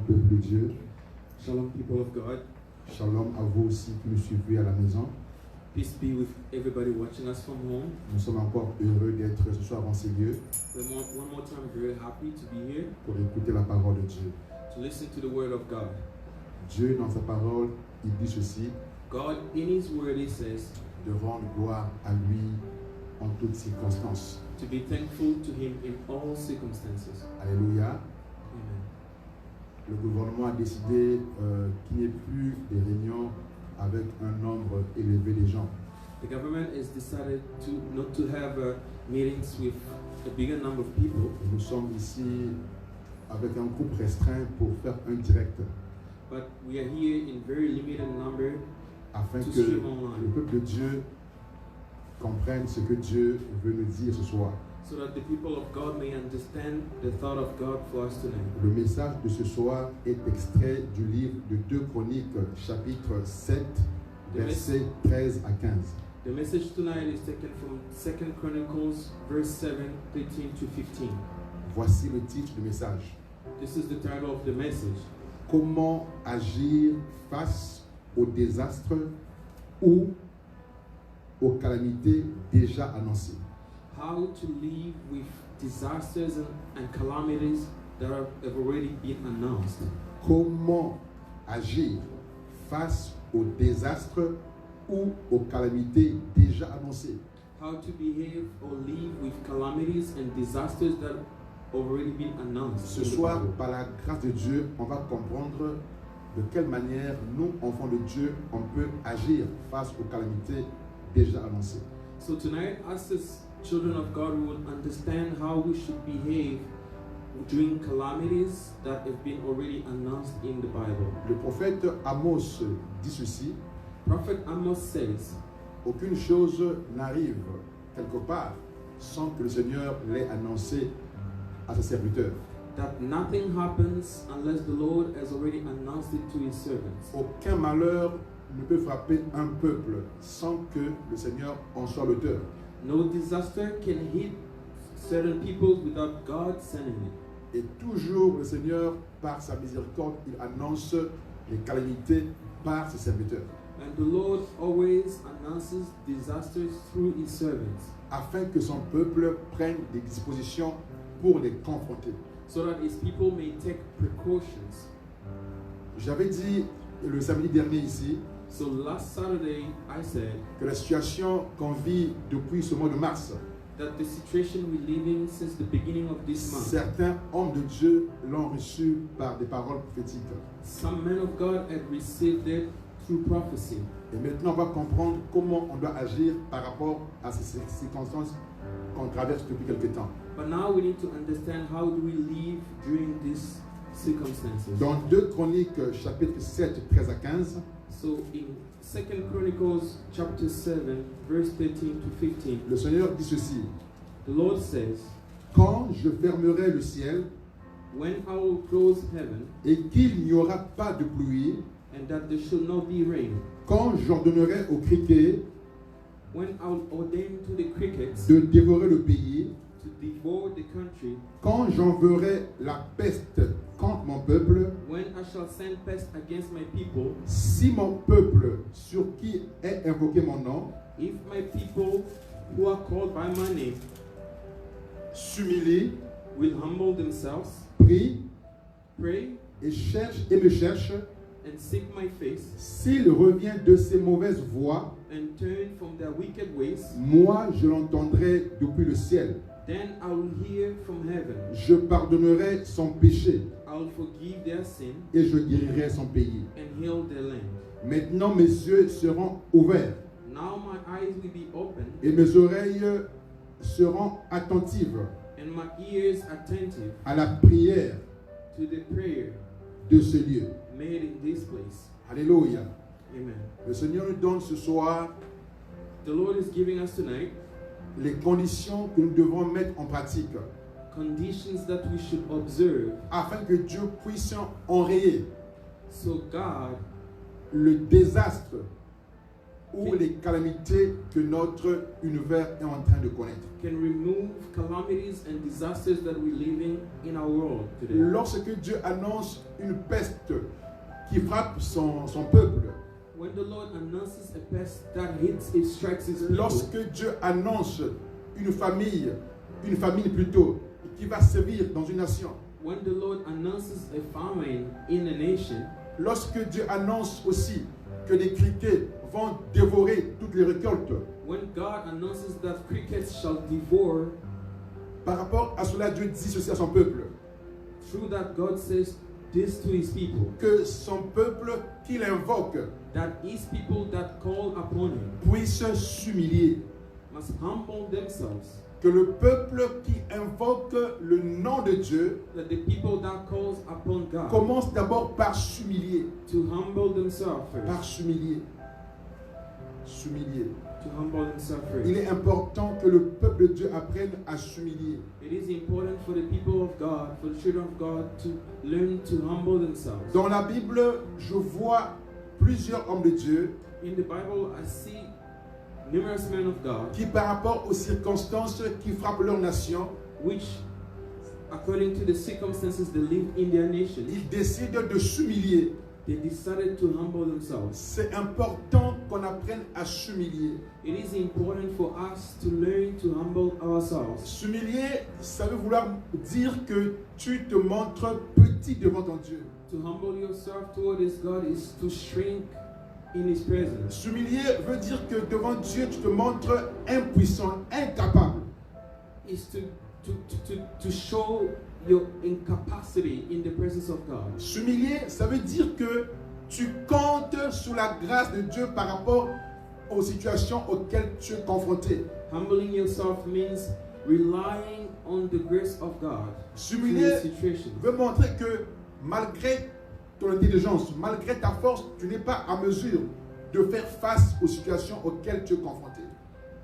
peuple de Dieu. Shalom, people of God. Shalom à vous aussi qui nous suivez à la maison. Peace be with everybody watching us from home. Nous sommes encore heureux d'être ce soir dans ces lieux One more time, very happy to be here pour écouter la parole de Dieu. to listen to the word of God. Dieu, dans sa parole, il dit ceci, God, in His word, He says de rendre gloire à lui en toutes circonstances. to be thankful to Him in all circumstances. Alléluia. Amen. Le gouvernement a décidé qu'il n'y ait plus de réunions avec un nombre élevé de gens. The government has decided to not to have meetings with a bigger number of people, Et nous sommes ici avec un groupe restreint pour faire un direct but we are here in very limited number afin to que stream le online, peuple de Dieu comprenne ce que Dieu veut nous dire ce soir. so that the people of God may understand the thought of God for us tonight. Le message de ce soir est extrait du livre de 2 Chroniques, chapitre 7, versets 13 à 15. The message tonight is taken from 2 Chronicles, verse 7, 13 to 15. Voici le titre du message. This is the title of the message. Comment agir face aux désastres ou aux calamités déjà annoncées. How to live with disasters and calamities that have already been announced. Comment agir face aux désastres ou aux calamités déjà annoncées. How to behave or live with calamities and disasters that have already been announced. Ce in the soir, Bible. par la grâce de Dieu, on va comprendre de quelle manière nous, enfants de Dieu, on peut agir face aux calamités déjà annoncées. So tonight, us as children of God, we will understand how we should behave during calamities that have been already announced in the Bible. Le prophète Amos dit ceci, Prophet Amos says, aucune chose n'arrive quelque part sans que le Seigneur l'ait annoncé à ses serviteurs. that nothing happens unless the Lord has already announced it to His servants. Aucun malheur ne peut frapper un peuple sans que le Seigneur en soit l'auteur. No disaster can hit certain people without God sending it. Et toujours le Seigneur, par sa miséricorde, il annonce les calamités par ses serviteurs, And the Lord always announces disasters through His servants, afin que son peuple prenne des dispositions pour les confronter. so that His people may take precautions. J'avais dit le samedi dernier ici So last Saturday, I said que la situation qu'on vit depuis ce mois de mars, that the situation we live in since the beginning of this month, certains hommes de Dieu l'ont reçu par des paroles prophétiques. some men of God had received it through prophecy. Et maintenant, on va comprendre comment on doit agir par rapport à ces circonstances qu'on traverse depuis quelque temps. But now we need to understand how do we live during these circumstances. Dans 2 Chroniques, chapitre 7, 13 à 15, So in 2 Chronicles chapter 7, verse 13 to 15, le Seigneur dit ceci, the Lord says, quand je fermerai le ciel when I will close heaven, et qu'il n'y aura pas de pluie, and that there shall not be rain, quand j'ordonnerai aux criquets when I will ordain to the crickets de dévorer le pays, to devour the country, quand j'enverrai la peste contre mon peuple, when I shall send pest against my people, si mon peuple sur qui est invoqué mon nom if my people who are called by my name s'humilie, will humble themselves, prie pray, et me cherche, and seek my face, s'il revient de ses mauvaises voies, and turn from their wicked ways, moi je l'entendrai depuis le ciel. then I will hear from heaven. Je pardonnerai son péché I will forgive their sin et je guérirai son pays. and heal their land. Maintenant mes yeux seront ouverts Now my eyes will be open et mes oreilles seront attentives and my ears attentive à la prière to the prayer de ce lieu. made in this place. Alléluia. Amen. Le Seigneur nous donne ce soir The Lord is giving us tonight les conditions que nous devons mettre en pratique conditions that we should observe afin que Dieu puisse enrayer so God le désastre ou les calamités que notre univers est en train de connaître. Can remove calamities and disasters that we're living in our world today. Lorsque Dieu annonce une peste qui frappe son peuple, When the Lord announces a pest that it strikes his people, lorsque Dieu annonce une famine plutôt, qui va sévir dans une nation, when the Lord announces a famine in a nation, lorsque Dieu annonce aussi que les criquets vont dévorer toutes les récoltes, when God announces that crickets shall devour, par rapport à cela, Dieu dit ceci à son peuple, through that God says this to his people, que son peuple qu'il invoque that his people that call upon him puisse s'humilier, must humble themselves, que le peuple qui invoque le nom de Dieu that the people that calls upon God commence d'abord par s'humilier, to humble themselves par first, s'humilier. to humble themselves Il first. est important que le peuple de Dieu apprenne à s'humilier. It is important for the people of God, for the children of God, to learn to humble themselves. Dans la Bible, je vois plusieurs hommes de Dieu In the Bible, I see numerous men of God qui, par rapport aux circonstances qui frappent leur nation, which, according to the circumstances they live in their nation, ils décident de s'humilier. they decided to humble themselves. C'est important qu'on apprenne à s'humilier. It is important for us to learn to humble ourselves. S'humilier, ça veut vouloir dire que tu te montres petit devant ton Dieu. To humble yourself towards God is to shrink in His presence. S'humilier veut dire que devant Dieu, tu te montres impuissant, incapable. Is to show your incapacity in the presence of God. S'humilier, ça veut dire que tu comptes sur la grâce de Dieu par rapport aux situations auxquelles tu es confronté. Humbling yourself means relying on the grace of God in S'humilier the situation. veut montrer que malgré ton intelligence, malgré ta force, tu n'es pas à mesure de faire face aux situations auxquelles tu es confronté.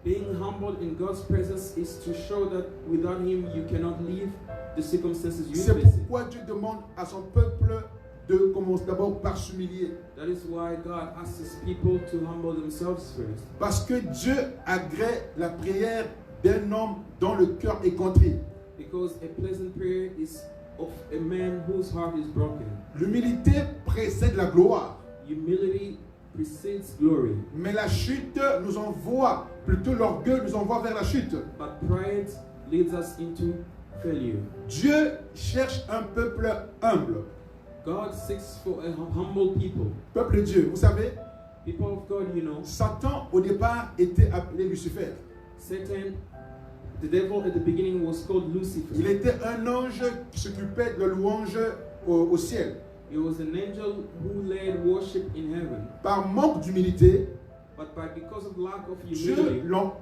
Being humbled in God's presence is to show that without Him you cannot live the circumstances you C'est face. pourquoi Dieu demande à son peuple de commencer d'abord par s'humilier. That is why God asks His people to humble themselves first. Parce que Dieu agrée la prière d'un homme dont le cœur est contrit. Because a pleasant prayer is of a man whose heart is broken. L'humilité précède la gloire. Humility precedes glory, Mais la chute nous envoie, plutôt l'orgueil nous envoie vers la chute. but pride leads us into failure. Dieu cherche un peuple humble. God seeks for a humble people. Peuple de Dieu, vous savez, People of God, you know, Satan au départ était appelé Lucifer. Satan, the devil at the beginning was called Lucifer. Il était un ange qui s'occupait de la louange au ciel. He was an angel who led worship in heaven. Par manque d'humilité, But because of lack of Dieu humility, l'a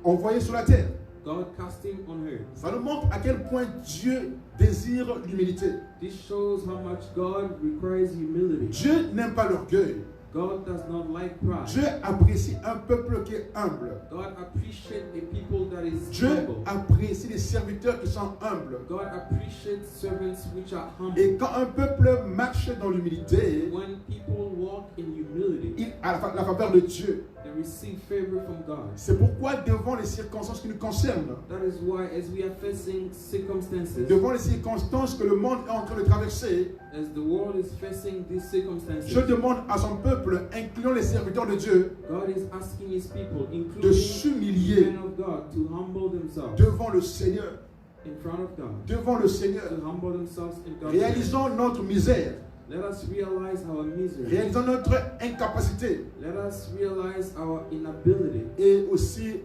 envoyé sur la terre. God cast him on earth. Ça nous montre à quel point Dieu désire l'humilité. This shows how much God requires humility. Dieu n'aime pas l'orgueil. God does not like pride. Dieu apprécie un peuple qui est humble. God appreciates a people that is Dieu humble. apprécie les serviteurs qui sont humbles. God appreciates servants which are humble. Et quand un peuple marche dans l'humilité, When people walk in humility, il a la faveur de Dieu. they receive favor from God. C'est pourquoi devant les circonstances qui nous concernent, That is why, as we are facing circumstances, devant les circonstances que le monde est en train de traverser, as the world is facing these circumstances, je demande à son peuple, incluant les serviteurs de Dieu, God is asking His people, de including the s'humilier men of God, to humble themselves devant le Seigneur. in front of God, Devant le Seigneur. to humble themselves in God's Réalisons notre misère. Let us realize our misery. Réalisons notre incapacité. Let us realize our inability. Et aussi,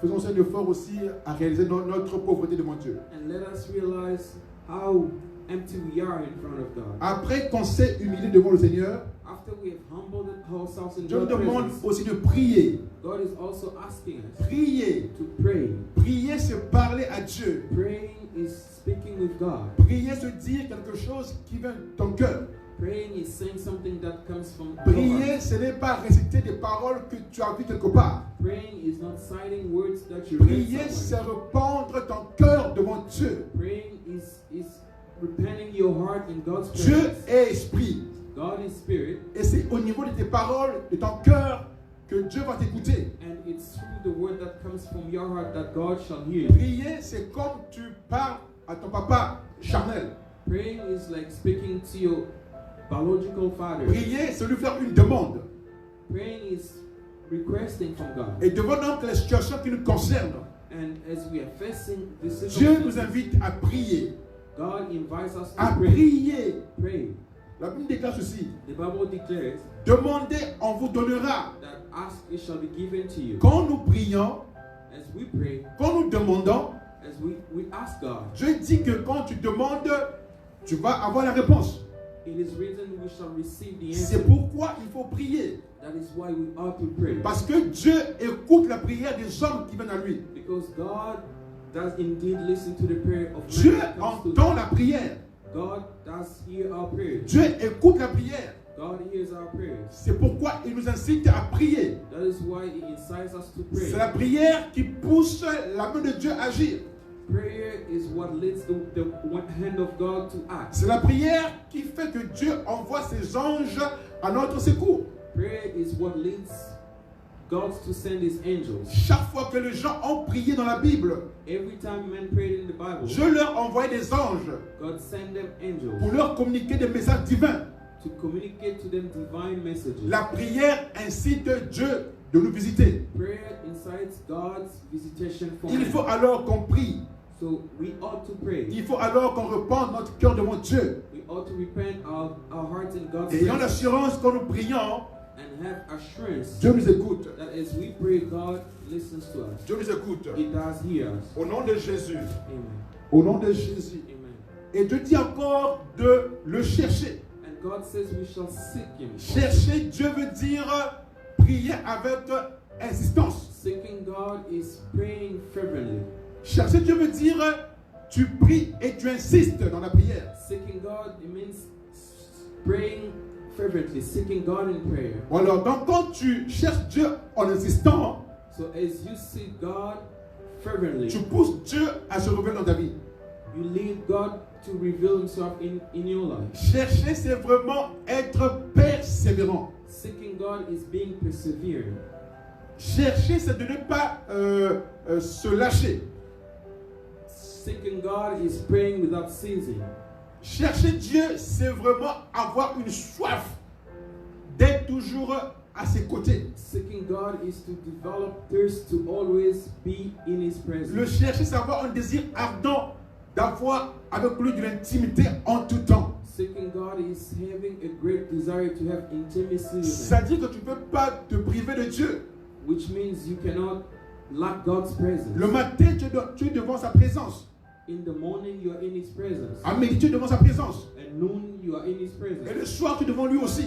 faisons un effort aussi à réaliser notre pauvreté devant Dieu. And let us realize how empty we are in front of God. Après qu'on s'est humilié devant le Seigneur, After we have humbled ourselves in Dieu nous God's demande presence, aussi de prier. God is also asking us Prier. to pray. Prier, c'est parler à Dieu. Praying is speaking with God. Prier, c'est dire quelque chose qui vient de ton cœur. Praying is saying something that comes from your Prier, heart. ce n'est pas réciter des paroles que tu as vues quelque part. Praying is not citing words that you read Prier, c'est somewhere. répandre ton cœur devant Dieu. Praying is repenting your heart in God's Dieu presence. est esprit. God is spirit. Et c'est au niveau de tes paroles, de ton cœur, que Dieu va t'écouter. And it's through the word that comes from your heart that God shall hear you. Prier, c'est comme tu parles à ton papa charnel. Praying is like speaking to your biological father. Prier, c'est lui faire une demande. Praying is requesting from God. Et devant donc les situations qui nous concernent, And as we are facing this Dieu nous invite à prier. God invites us À to pray. prier. Pray. La Bible déclare ceci. The Bible declares Demandez, on vous donnera. that ask it shall be given to you. Quand nous prions, As we pray, quand nous demandons, as we ask God, Dieu dit que quand tu demandes, tu vas avoir la réponse. it is written we shall receive the C'est answer. pourquoi il faut prier. That is why we ought to pray. Parce que Dieu écoute la prière des hommes qui viennent à lui. Because God does indeed listen to the prayer of Dieu man that comes to entend him. la prière. God does hear our prayers. Dieu écoute la prière. God hears our prayers. C'est pourquoi il nous incite à prier. That is why He incites us to pray. C'est la prière qui pousse la main de Dieu à agir. Prayer is what leads the hand of God to act. C'est la prière qui fait que Dieu envoie ses anges à notre secours. Prayer is what leads God to send His angels. Chaque fois que les gens ont prié dans la Bible, Every time men prayed in the Bible, Dieu leur envoyait des anges God sent them angels pour leur communiquer des messages divins. to communicate to them divine messages. La prière incite Dieu de nous visiter. Prayer incites God's visitation for Il men. faut alors qu'on prie. So we ought to pray. Il faut alors qu'on repente notre cœur devant Dieu. We ought to repent our hearts in God's Ayant presence l'assurance quand nous prions, and have assurance Dieu nous écoute. that as we pray, God listens to us. Dieu nous écoute. He does hear us. Au nom de Jésus. Amen. Au nom de Jésus. Amen. Et Dieu dit encore de le chercher. And God says we shall seek Him. Chercher, Dieu veut dire prier avec insistance. Seeking God is praying fervently. Chercher, Dieu veut dire tu pries et tu insistes dans la prière. Seeking God, it means praying fervently, seeking God in prayer. Alors, donc quand tu cherches Dieu en insistant, So as you seek God fervently, tu pousses Dieu à se révéler dans ta vie. you lead God to reveal Himself in your life. Chercher, c'est vraiment être persévérant. Seeking God is being persevering. Chercher, c'est de ne pas se lâcher. Seeking God is praying without ceasing. Chercher Dieu, c'est vraiment avoir une soif d'être toujours à ses côtés. Seeking God is to develop thirst to always be in His presence. Le chercher, c'est avoir un désir ardent d'avoir avec lui de l'intimité en tout temps. Seeking God is having a great desire to have intimacy with Him, C'est-à-dire que tu ne peux pas te priver de Dieu. which means you cannot lack God's presence. Le matin, tu es devant sa présence. In the morning, you are in His presence. À midi, tu es devant sa présence. At noon, you are in His Et presence. le soir, tu es devant lui aussi.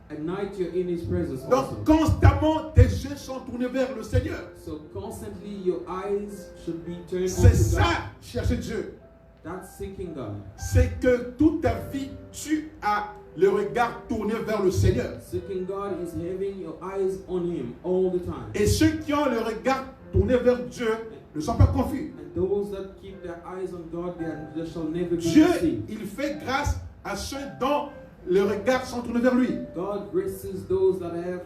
At night, you're in His presence Donc, also. constamment, tes yeux sont tournés vers le Seigneur. So constantly, your eyes should be turned C'est on ça, God. chercher Dieu. That's seeking God. C'est que toute ta vie, tu as le regard tourné vers le Seigneur. Seeking God is having your eyes on Him all the time. Et ceux qui ont le regard tourné vers Dieu ne sont pas confus. And those that keep their eyes on God, they shall never be Dieu, deceived. il fait grâce à ceux dont le regard sont tournés vers lui. God graces those that have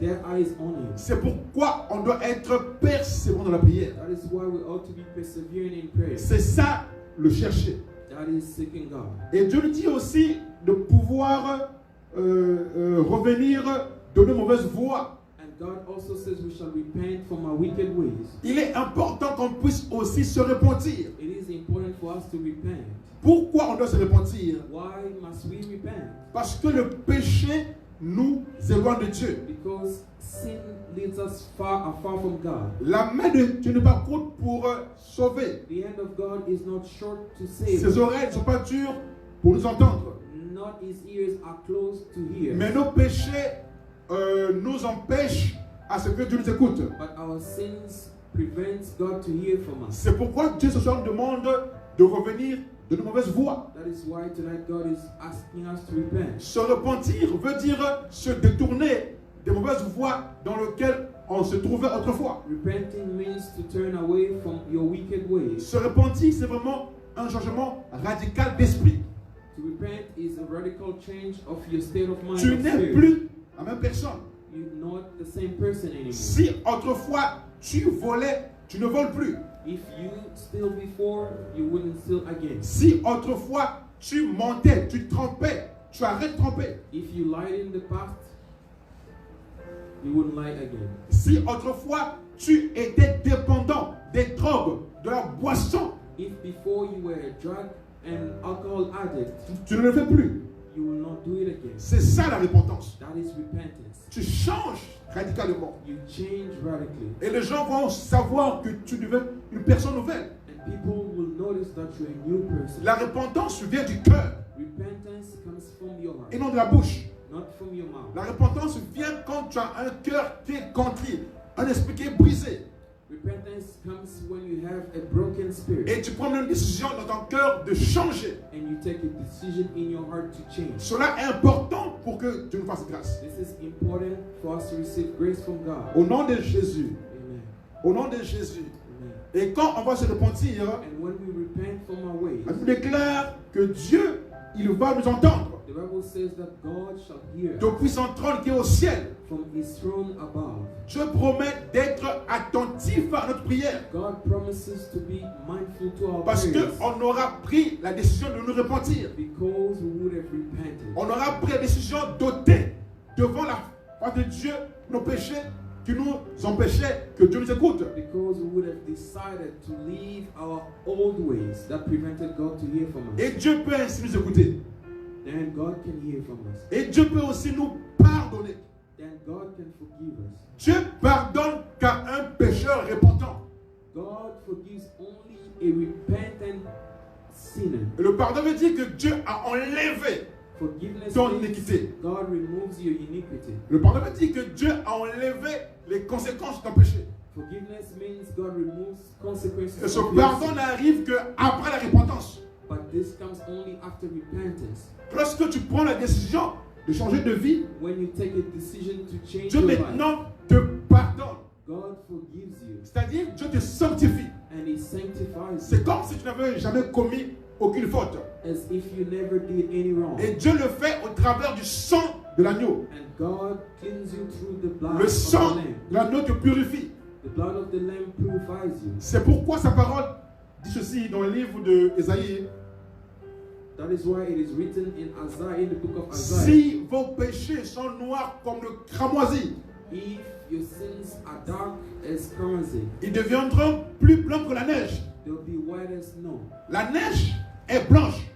their eyes on Him. C'est pourquoi on doit être persévérant dans la prière. That is why we ought to be persevering in prayer. C'est ça, le chercher. That is seeking God. Et Dieu nous dit aussi de pouvoir revenir de nos mauvaises voies. And God also says we shall repent from our wicked ways. Il est important qu'on puisse aussi se repentir. It is important for us to repent. Pourquoi on doit se repentir? Why must we repent? Parce que le péché nous éloigne de Dieu. Because sin leads us far from God. La main de Dieu n'est pas courte pour sauver. The hand of God is not short to save. Ses oreilles ne sont pas dures pour nous entendre. Not His ears are closed to hear. Mais nos péchés nous empêchent à ce que Dieu nous écoute. But our sins prevents God to hear from us. C'est pourquoi Dieu ce soir nous demande de revenir de nos mauvaises voies. That is why tonight God is asking us to repent. Se repentir veut dire se détourner des mauvaises voies dans lesquelles on se trouvait autrefois. Repenting means to turn away from your wicked ways. Se repentir, c'est vraiment un changement radical d'esprit. To repent is a radical change of your state of mind. Tu of n'es spirit. plus la même personne. you're not the same person anymore. Si autrefois tu volais, tu ne voles plus. If you steal before, you wouldn't steal again. Si autrefois tu mentais, tu trompais, tu arrêtes de tromper. If you lied in the past, you wouldn't lie again. Si autrefois tu étais dépendant des drogues, de la boisson, If before you were a drug and alcohol addict, tu ne le fais plus. you will not do it again. C'est ça la repentance. That is repentance. Tu changes radicalement. You change radically. Et les gens vont savoir que tu deviens une personne nouvelle. And people will notice that you're a new person. La repentance vient du cœur Repentance comes from your heart, et non de la bouche. not from your mouth. La repentance vient quand tu as un cœur qui est contrit, un esprit qui est brisé. Repentance comes when you have a broken spirit Et tu prends une décision dans ton cœur de changer. and you take a decision in your heart to change. Cela est important pour que Dieu nous fasse grâce. This is important for us to receive grace from God. Au nom de Jésus. Amen. Au nom de Jésus. Amen. Et quand on va se repentir, And when we repent from our ways, on nous déclare que Dieu, il va nous entendre. the Bible says that God shall hear Depuis son trône qui est au ciel, from his throne above. Dieu promet d'être attentif à notre prière. God promises to be mindful to our Parce prayers qu'on aura pris la décision de nous repentir. because we would have repented. On aura pris la décision d'ôter devant la face de Dieu nos péchés qui nous empêchaient que Dieu nous écoute. Because we would have decided to leave our old ways that prevented God to hear from us. Et Dieu peut ainsi nous écouter. Then God can hear from us. Et Dieu peut aussi nous pardonner. Then God can forgive us. Dieu pardonne qu'à un pécheur repentant. God forgives only a repentant sinner. Et le pardon veut dire que Dieu a enlevé Forgiveness ton means iniquité. God removes your iniquity. Le pardon veut dire que Dieu a enlevé les conséquences de ton péché. Forgiveness means God removes consequences Et ce of your pardon sin. n'arrive qu'après la repentance. But this comes only after repentance. Lorsque tu prends la décision de changer de vie, When you take a decision to change Dieu your life, maintenant te pardonne. God forgives you C'est-à-dire, Dieu te sanctifie. and He sanctifies C'est you comme si tu n'avais jamais commis aucune faute. as if you never did any wrong. Et Dieu le fait au travers du sang de l'agneau. And God cleans you through the blood Le of the sang Lamb. de l'agneau te purifie. The blood of the Lamb purifies you. C'est pourquoi sa parole dit ceci dans le livre d'Ésaïe. That is why it is written in Isaiah, in the book of Isaiah. Si vos péchés sont noirs comme le cramoisi, If your sins are dark as crimson, ils deviendront plus blancs que la neige. they'll be white as snow. La neige est blanche.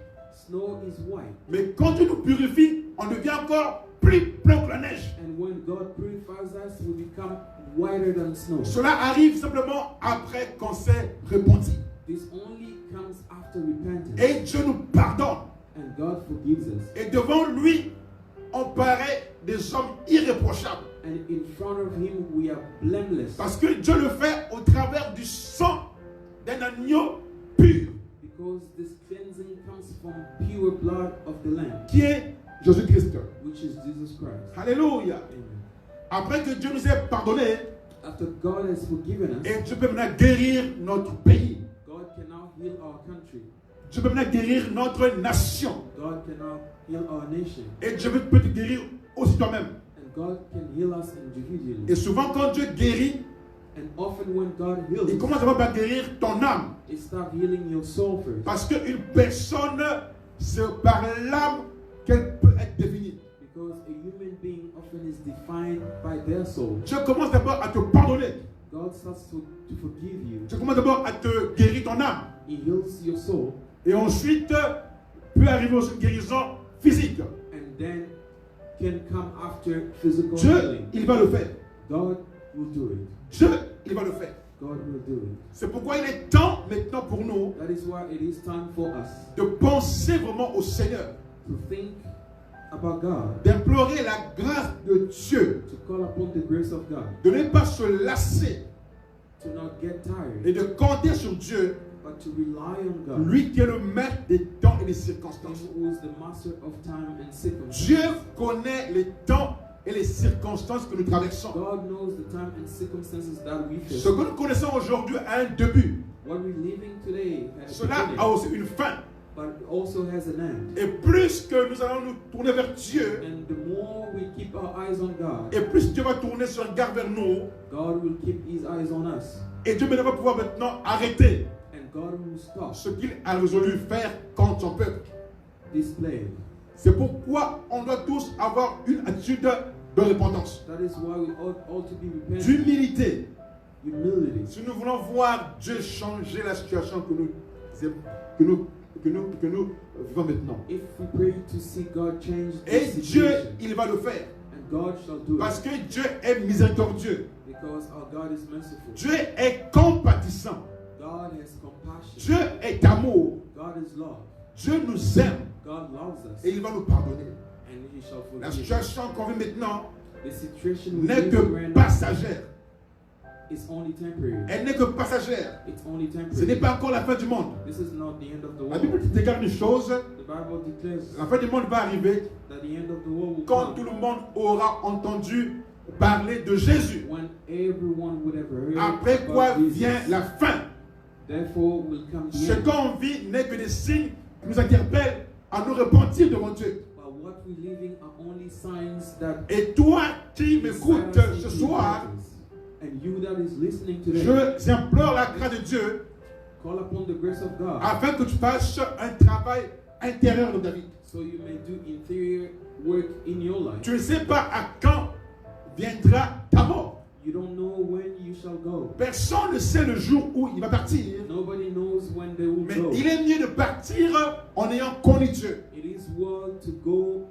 Snow is white. Mais quand Dieu nous purifie, on devient encore plus blanc que la neige. And when God purifies us, we become whiter than snow. Cela arrive simplement après qu'on s'est repenti. This only comes after repentance. Et Dieu nous pardonne. And God forgives us. Et devant lui, on paraît des hommes irréprochables. And in front of Him, we are blameless. Parce que Dieu le fait au travers du sang d'un agneau pur, Because this cleansing comes from pure blood of the Lamb, qui est Jésus-Christ. which is Jesus Christ. Alléluia. Amen. Après que Dieu nous ait pardonné, After God has forgiven us, et Dieu peut maintenant guérir notre pays. God can now heal our country. Dieu peut maintenant guérir notre nation. God can now heal our nation. Et Dieu peut te guérir aussi toi-même. And God can heal us individually. Et souvent quand Dieu guérit, And often when God il heals, commence d'abord par guérir ton âme. it starts healing your soul first. Parce qu'une personne, c'est par l'âme qu'elle peut être définie. Because a human being often is defined by their soul. Dieu commence d'abord à te pardonner. God starts to forgive you. Dieu commence d'abord à te guérir ton âme. He heals your soul. Et ensuite, peut arriver aussi une guérison physique. And then can come after physical Dieu, healing. il va le faire. God will do it. Dieu, il va le faire. God will do it. C'est pourquoi il est temps maintenant pour nous That is why it is time for us de penser vraiment au Seigneur, to think about God, d'implorer la grâce de Dieu, to call upon the grace of God, de ne pas se lasser to not get tired, et de compter sur Dieu, but to rely on God, lui qui est le maître des temps et des He circonstances. who is the master of time and circumstances. Dieu connaît les temps et les circonstances que nous traversons. God knows the time and circumstances that we face. Ce que nous connaissons aujourd'hui a un début. What we're living today has a Cela beginning, a aussi une fin. but it also has an end. Et plus que nous allons nous tourner vers Dieu, And the more we keep our eyes on God, et plus Dieu va tourner son regard vers nous, God will keep His eyes on us. et Dieu va pouvoir maintenant arrêter And God will stop ce qu'il a résolu faire contre son peuple. this plague. C'est pourquoi on doit tous avoir une attitude de repentance, That is why we ought all to be repentant. d'humilité. Humility. Si nous voulons voir Dieu changer la situation que nous vivons maintenant, If we pray to see God change et this Dieu, situation, il va le faire. and God shall do Parce it, que Dieu est miséricordieux. because our God is merciful. Dieu est compatissant. God has compassion. Dieu est amour. God is love. Dieu nous aime God loves us, et il va nous pardonner. and He shall La forgive us. situation qu'on vit maintenant The situation we n'est live que in right now passagère. is only temporary. Elle n'est que passagère. It's only Ce n'est temporary. pas encore la fin du monde. This is not the end of the La Bible world. déclare une chose, The Bible declares la fin du monde va arriver that the end of the world will quand tout come le monde aura entendu parler de Jésus. when everyone would have heard Après quoi about Jesus. vient la fin. Therefore will come the Ce end. qu'on vit n'est que des signes qui nous interpellent à nous repentir devant Dieu. But what we're living are only signs that Et toi qui decide m'écoutes us ce into soir, repentance. And you that is listening today, j'implore la grâce de Dieu call upon the grace of God afin que tu fasses un travail intérieur dans ta vie. so you may do interior work in your life. Tu ne sais pas à quand viendra ta mort. You don't know when you shall go. Personne ne sait le jour où il va partir. Nobody knows when they will Mais go. il est mieux de partir en ayant connu Dieu. It is well to go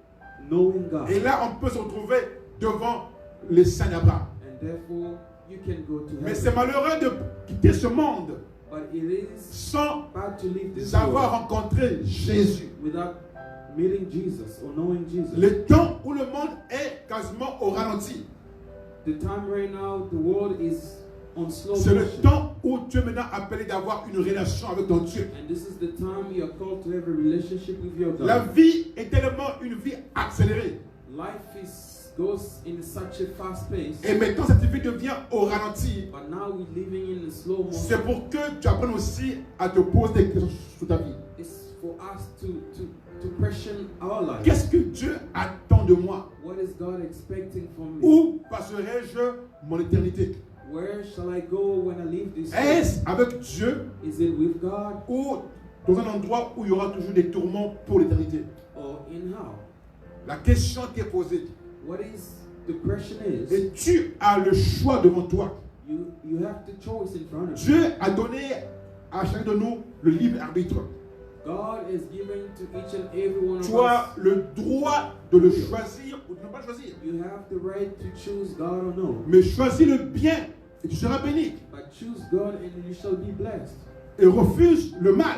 knowing God. Et là, on peut se retrouver devant les saints d'Abraham. And therefore you can go to Mais c'est heaven. malheureux de quitter ce monde But it is sans bad to leave this avoir world rencontré Jésus. without meeting Jesus or knowing Jesus. Le temps où le monde est quasiment au ralenti, The time right now, the world is on slow c'est le motion. temps où tu es maintenant appelé d'avoir une relation avec ton Dieu. And this is the time you are called to have a relationship with your God. La vie est tellement une vie accélérée. Life goes in such a fast pace. Et maintenant, cette vie devient au ralenti. But now we're living in a slow motion. C'est pour que tu apprennes aussi à te poser des questions sur ta vie. It's for us to question our life. Qu'est-ce que Dieu attend de moi? What is God expecting from me? Où passerai-je mon éternité? Where shall I go when I leave this world? Est-ce avec Dieu Is it with God ou dans un endroit où il y aura toujours des tourments pour l'éternité? or in hell? La question qui est posée. What is the question is? Et tu as le choix devant toi. You have the choice in front of you. Dieu a donné à chacun de nous le libre arbitre. God is giving to each and every one of Tu as us. le droit de le choisir ou de ne pas le choisir. You have the right to choose God or no. Mais choisis le bien et tu seras béni. But choose God and you shall be blessed. Et refuse le mal.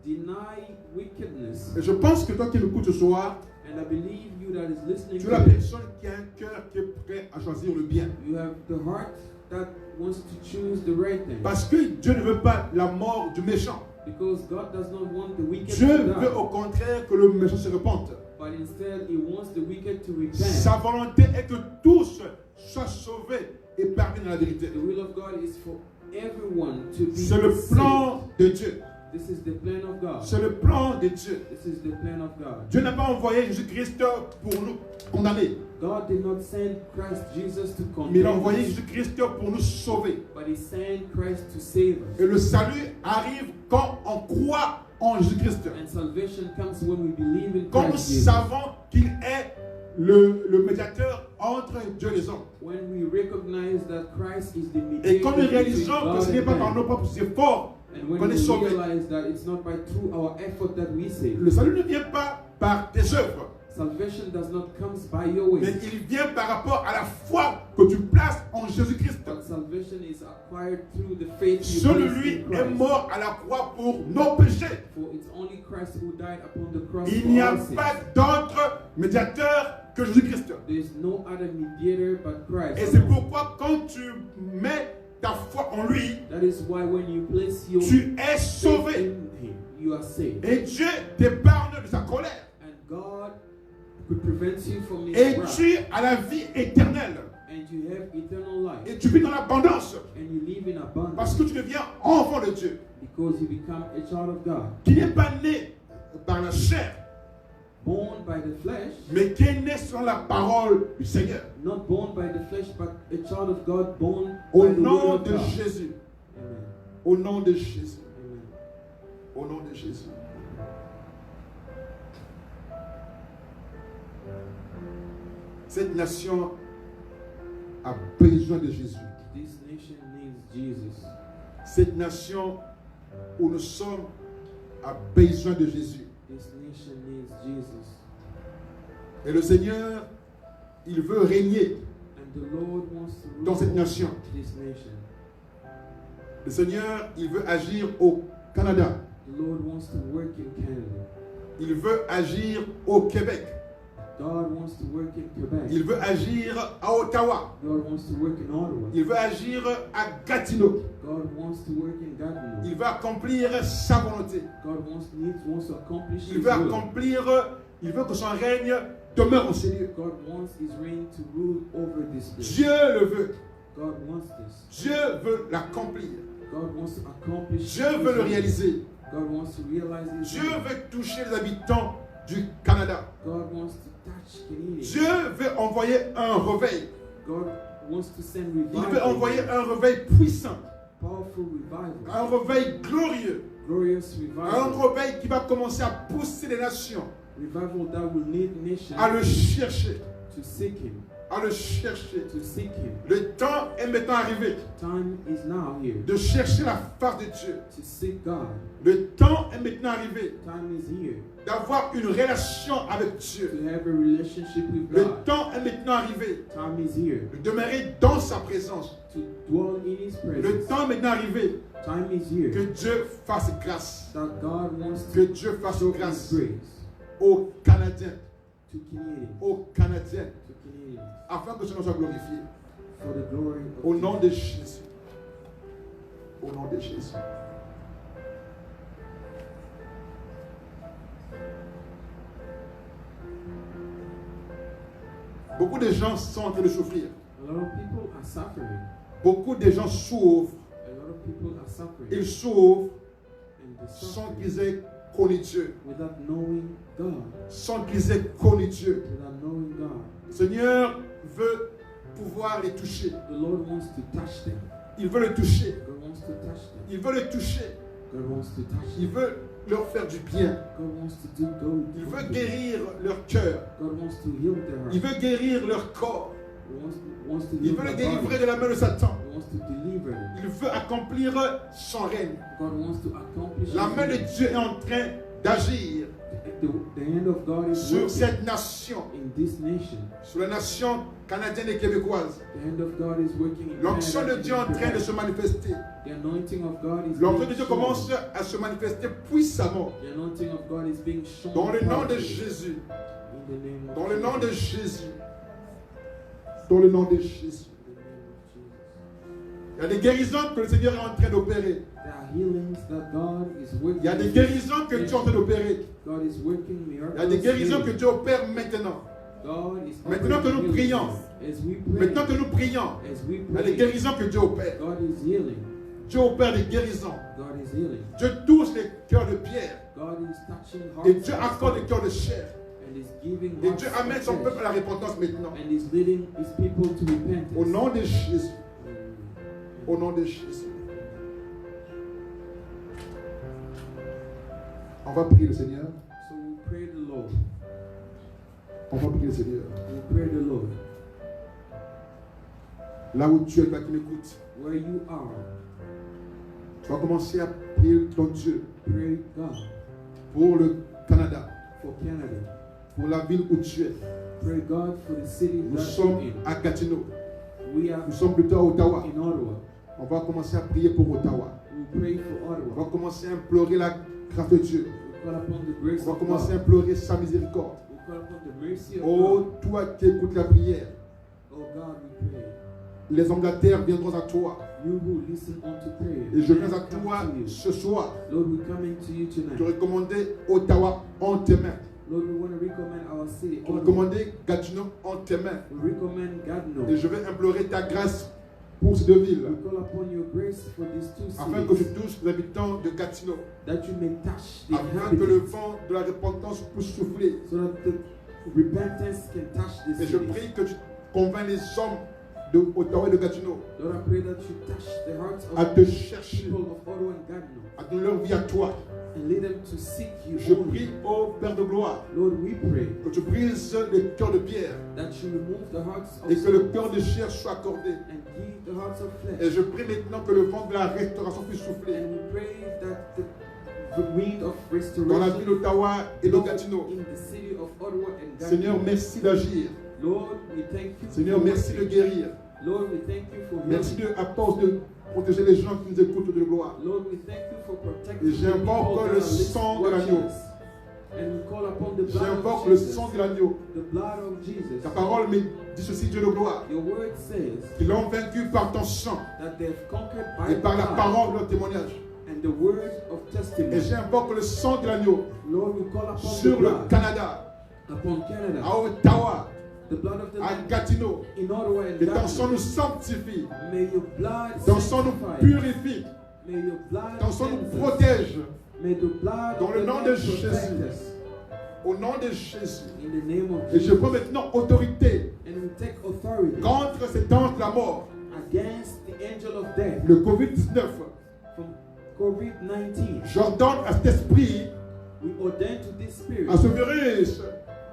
Deny wickedness. Et je pense que toi qui m'écoutes ce soir, And I believe you that is listening tu es la today, personne qui a un cœur qui est prêt à choisir le bien. you have the heart that wants to choose the right thing. Parce que Dieu ne veut pas la mort du méchant. Because God does not want the wicked Dieu to veut die. au contraire que le méchant se repente. But instead, He wants the wicked to repent. Sa volonté est que tous soient sauvés et parviennent à la vérité. The will of God is for everyone to be C'est le saved. plan de Dieu. This is the plan of God. C'est le plan de Dieu. This is the plan of God. Dieu n'a pas envoyé Jésus-Christ pour nous condamner, God did not send Christ Jesus to mais il a condemn envoyé us, Jésus-Christ pour nous sauver. but He sent Christ to save us. Et le salut arrive quand on croit en Jésus-Christ. And salvation comes when we believe in Quand nous Christ Jesus. savons qu'il est le médiateur entre Dieu et les hommes. When we recognize that Christ is the Et quand nous mediator between réalisons que God ce n'est and pas par man, nos propres efforts and when qu'on we est sauvé, realize that it's not by through our effort that we save, le salut ne vient pas par tes œuvres, salvation does not come by your mais ways, il vient par rapport à la foi que tu places en Jésus-Christ. but salvation is acquired through the faith you Seul place lui in est Christ. mort à la croix pour nos péchés. For it's only Christ who died upon the cross Il for n'y a our sins. pas d'autre médiateur que Jésus-Christ. There is no other mediator but Christ. Et c'est pourquoi quand tu mets ta foi en lui, That is why when you place your tu es faith sauvé. in Him, you are saved. Et Dieu t'épargne de sa colère. And God could prevent you from His Et wrath. tu as la vie éternelle. And you have eternal life. Et tu vis dans l'abondance. And you live in Parce abundance. que tu deviens enfant de Dieu. Because you become a child of God. Qui n'est pas né par la chair, born by the flesh, mais qui est né selon la parole du Seigneur. not born by the flesh, but a child of God born Au by the nom word of de God. Jésus. Amen. Au nom de Jésus. Amen. Au nom de Jésus. Cette nation a besoin de Jésus. This nation needs Jesus. Cette nation où nous sommes a besoin de Jésus. This nation needs Jesus. Et le Seigneur, il veut régner And the Lord wants to rule dans cette over nation. this nation. Le Seigneur, il veut agir au Canada. The Lord wants to work in Canada. Il veut agir au Québec. God wants to work in Quebec. Il veut agir à Ottawa. God wants to work in Ottawa. Il veut agir à Gatineau. God wants to work in Gatineau. Il veut accomplir sa volonté. God wants to accomplish Il His veut will. accomplir, il veut que son règne demeure en ces lieux. God wants His reign to rule over this place. Dieu le veut. God wants this. Dieu veut l'accomplir. God wants to accomplish. Dieu His veut le will. réaliser. God wants to realize His Dieu will. veut toucher les habitants du Canada. God wants to touch Canadians. Dieu veut envoyer un réveil. God wants to send Il revival. veut envoyer un réveil puissant. Powerful revival. Un réveil glorieux. Glorious Un revival. réveil qui va commencer à pousser les nations Revival that will lead nations à le chercher. to seek Him. À le chercher. To seek Him. Le temps est maintenant arrivé Time is now here de chercher la face de Dieu. to seek God. Le temps est maintenant arrivé Time is here d'avoir une relation avec Dieu. to have a relationship with Le God. temps est maintenant arrivé Time is here de demeurer dans sa présence. to dwell in His Le presence. temps est maintenant arrivé Time is here que Dieu fasse grâce. that God wants Que to Dieu fasse show His grâce grace aux Canadiens. to Canadians. Aux Canadiens. To Canadians. Afin que son nom soit glorifié. For the glory Au of nom de Jésus. Au nom de Jésus. Beaucoup de gens sont en train de souffrir. A lot of people are suffering. Beaucoup de gens souffrent. A lot of people are suffering. Ils souffrent And they sans suffer qu'ils aient connu Dieu. without knowing God. Sans qu'ils aient connu Dieu. Without knowing God. Le Seigneur veut pouvoir les toucher. The Lord wants to touch them. Il veut les toucher. God wants to touch them. Il veut les toucher. God wants to touch Il them. veut leur faire du bien. God wants to do good. Il veut guérir leur cœur. God wants to heal their heart. Il veut guérir leur corps. He wants to Il heal veut les their délivrer body. de la main de Satan. He wants to deliver them. Il veut accomplir son règne. God wants to accomplish La His main de will. Dieu est en train d'agir The hand of God is sur working cette nation, in this nation. sur la nation canadienne et québécoise. The hand of God is working in L'onction Canada de Dieu est en and train de Quebec. se manifester. The anointing of God is L'onction being de Dieu shown. commence à se manifester puissamment. The anointing of God is being shown. Dans le nom de powerfully. Jésus. In the name of Dans le nom de Jesus. Jésus. Dans le nom de Jésus. In the name of Jesus. Il y a des guérisons que le Seigneur est en train d'opérer. There are healings that God is working. Il y a des guérisons que Dieu est en train d'opérer. God is working miracles. Il y a des guérisons que Dieu opère maintenant. God is Maintenant que nous operating prions. healings. As we pray, Maintenant que nous prions, as we il y a des pray, guérisons que Dieu opère. God is healing. Dieu opère des guérisons. God is healing. Dieu touche les cœurs de pierre. God is touching hearts. Et Dieu accorde les cœurs de chair. And is giving Et hearts Dieu of amène son flesh. peuple à la repentance maintenant. And is leading His people to repentance. Au nom de Jésus. Amen. Au nom de Jésus. On va prier le Seigneur. So we pray the Lord. On va prier le Seigneur. We pray the Lord. Là où tu es, là qui m'écoute, Where you are, tu vas commencer à prier ton Dieu pray God pour le Canada, for Canada. pour la ville où tu es. Pray God for the city Nous that sommes you're à Gatineau. in. We are Nous sommes plutôt à Ottawa. in Ottawa. On va commencer à prier pour Ottawa. We pray for On Ottawa. va commencer à implorer la grâce de Dieu. We call upon the grace On va of commencer à God. implorer sa miséricorde. We call upon the mercy of Oh, God. toi qui écoutes la prière, Oh God, we pray. les hommes de la terre viendront à toi. You who listen unto prayer. Et je men viens à come toi to you. ce soir. Lord, we come into you Te tonight. recommander Ottawa en tes mains. Lord, we want to recommend our city. Te Ottawa. recommander Gatineau en tes mains. We recommend God Et knows. je vais implorer ta grâce pour ces deux villes, We call upon your grace for these two afin que tu cities, touches les habitants de Gatineau, that you may touch the afin que le inhabitants, vent de la repentance puisse souffler. so that the repentance can touch Et these je cities. prie que tu convaincs les hommes de Ottawa et de Gatineau Lord, I pray that you touch the hearts à of te chercher, people of Ottawa and Gatineau, à donner leur vie à toi. and lead them to seek you. Je only. prie, ô Père de gloire, Lord, we pray que tu brises le cœur de pierre that you remove the hearts of et que le stone cœur de chair soit accordé. and give the hearts of flesh. Et je prie maintenant que le vent de la restauration puisse souffler And we pray that the wind of dans la ville restoration d'Ottawa et de Gatineau. in the city of Ottawa and Seigneur, Gatineau. merci d'agir. Lord, we thank you. Seigneur, for merci de working. guérir. Lord, we thank you for Merci healing. de, à force de protéger les gens qui nous écoutent de gloire. Lord, we thank you for protecting Et the people j'invoque that le are sang de watching l'agneau. us. And we call upon the blood J'invoque of le Jesus. sang de l'agneau. The blood of Jesus. Ta parole me dit ceci, Dieu de gloire. Your word says Qu'ils l'ont vaincu par ton sang that they've conquered by et par la blood parole de leur témoignage. and the word of Et testimony. j'invoque le sang de l'agneau Lord, we call upon the sur le blood Canada, upon Canada, à Ottawa, the blood of the à Lamb Gatineau. in Ottawa and Et ton sang Gatineau. nous sanctifie. May your blood Ton sang nous sanctify. purifie. May your blood Ton sang nous cleanse us. protège. May the blood Dans of le the nom Lamb de protect Jésus. us. Au nom de Jésus. In the name of Et je Jesus. prends maintenant autorité And we take authority contre cet ange de la mort, against the angel of death le Covid-19. from COVID-19. J'ordonne à cet esprit, We ordain to this spirit, à ce virus,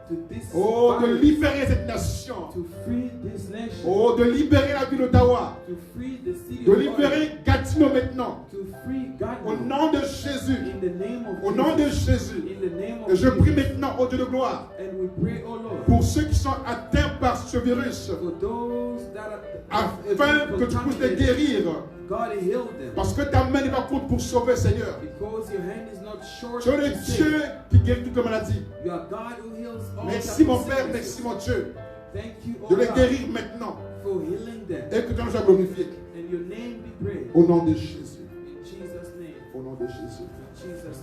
to this oh, de virus, libérer cette nation. to free this nation, Oh, de libérer la ville d'Ottawa. to free the city De of Ottawa, libérer Gatineau maintenant. to free Au God nom de Jésus. in the name of Au nom de Jesus. Jésus. In the name of Et je prie Jesus. maintenant, au Dieu de gloire, And we pray, oh Lord, pour ceux qui sont atteints par ce virus, for those that are afin que tu puisses les guérir. God heal them. Parce que ta main n'est pas courte pour sauver, Seigneur. Because your hand is not short Tu es le to save. Dieu qui guérit toutes les maladies. You are God who heals all Merci types mon of Père, sicknesses. merci mon Dieu, Thank you, de oh les God, guérir maintenant. for healing them. Et que tu nous sois glorifié. And your name be praised. Au nom de Jésus. In Jesus' name. Au nom de Jésus. In Jesus' name.